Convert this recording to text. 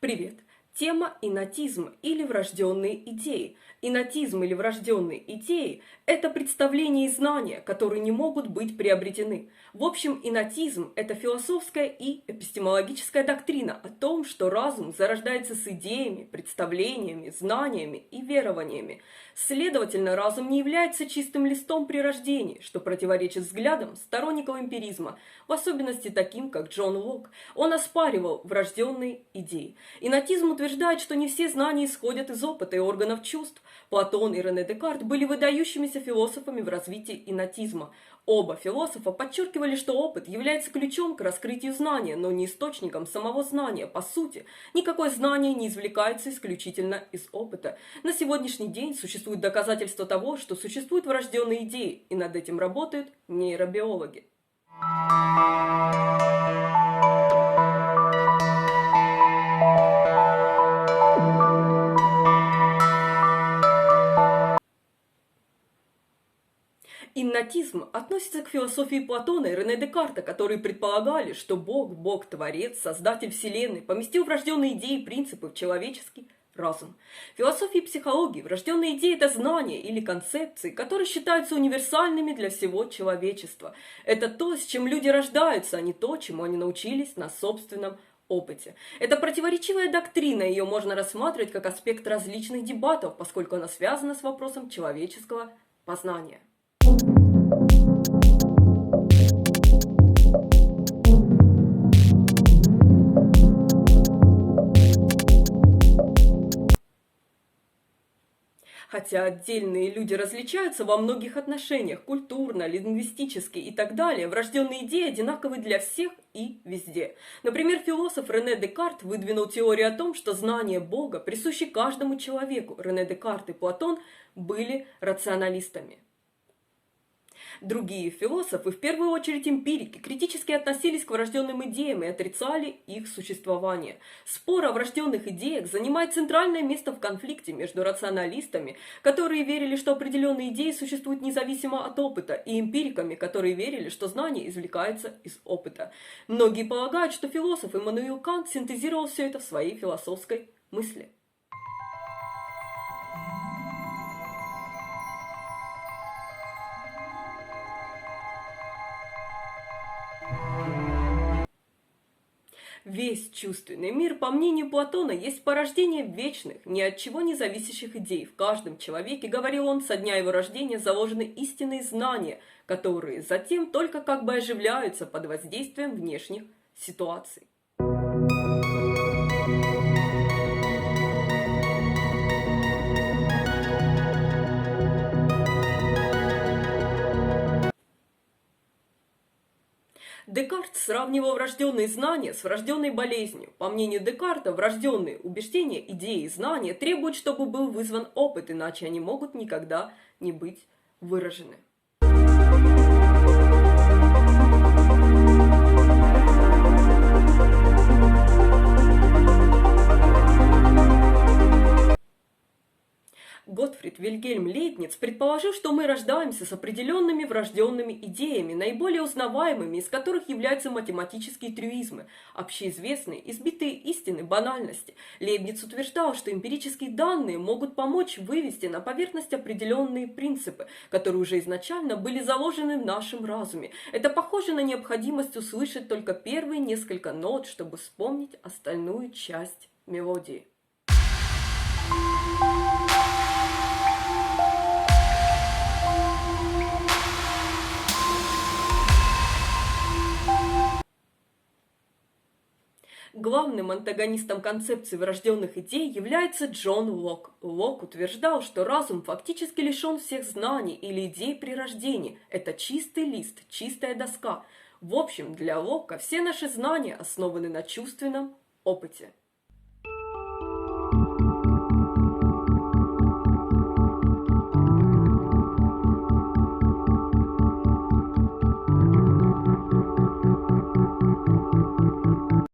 Привет! Тема инатизм или врожденные идеи. Инатизм или врожденные идеи– это представления и знания, которые не могут быть приобретены. В общем, инатизм– это философская и эпистемологическая доктрина о том, что разум зарождается с идеями, представлениями, знаниями и верованиями. Следовательно, разум не является чистым листом при рождении, что противоречит взглядам сторонников эмпиризма, в особенности таким, как Джон Лок. Он оспаривал врожденные идеи. Инатизм утверждает, что не все знания исходят из опыта и органов чувств. Платон и Рене Декарт были выдающимися философами в развитии инатизма. Оба философа подчеркивали, что опыт является ключом к раскрытию знания, но не источником самого знания. По сути, никакое знание не извлекается исключительно из опыта. На сегодняшний день существует доказательство того, что существуют врожденные идеи, и над этим работают нейробиологи. Иннатизм относится к философии Платона и Рене Декарта, которые предполагали, что Бог, Творец, Создатель Вселенной, поместил врожденные идеи и принципы в человеческий разум. В философии и психологии врожденные идеи– это знания или концепции, которые считаются универсальными для всего человечества. Это то, с чем люди рождаются, а не то, чему они научились на собственном опыте. Это противоречивая доктрина, ее можно рассматривать как аспект различных дебатов, поскольку она связана с вопросом человеческого познания. Хотя отдельные люди различаются во многих отношениях, культурно, лингвистически и так далее, врожденные идеи одинаковы для всех и везде. Например, философ Рене Декарт выдвинул теорию о том, что знание Бога присуще каждому человеку. Рене Декарт и Платон были рационалистами. Другие философы, в первую очередь эмпирики, критически относились к врожденным идеям и отрицали их существование. Спор о врожденных идеях занимает центральное место в конфликте между рационалистами, которые верили, что определенные идеи существуют независимо от опыта, и эмпириками, которые верили, что знание извлекается из опыта. Многие полагают, что философ Иммануил Кант синтезировал все это в своей философской мысли. Весь чувственный мир, по мнению Платона, есть порождение вечных, ни от чего не зависящих идей. В каждом человеке, говорил он, со дня его рождения заложены истинные знания, которые затем только как бы оживляются под воздействием внешних ситуаций. Декарт сравнивал врожденные знания с врожденной болезнью. По мнению Декарта, врожденные убеждения, идеи и знания требуют, чтобы был вызван опыт, иначе они могут никогда не быть выражены. Готфрид Вильгельм Лейбниц предположил, что мы рождаемся с определенными врожденными идеями, наиболее узнаваемыми из которых являются математические трюизмы, общеизвестные, избитые истины, банальности. Лейбниц утверждал, что эмпирические данные могут помочь вывести на поверхность определенные принципы, которые уже изначально были заложены в нашем разуме. Это похоже на необходимость услышать только первые несколько нот, чтобы вспомнить остальную часть мелодии. Главным антагонистом концепции врожденных идей является Джон Лок. Лок утверждал, что разум фактически лишен всех знаний или идей при рождении. Это чистый лист, чистая доска. В общем, для Лока все наши знания основаны на чувственном опыте.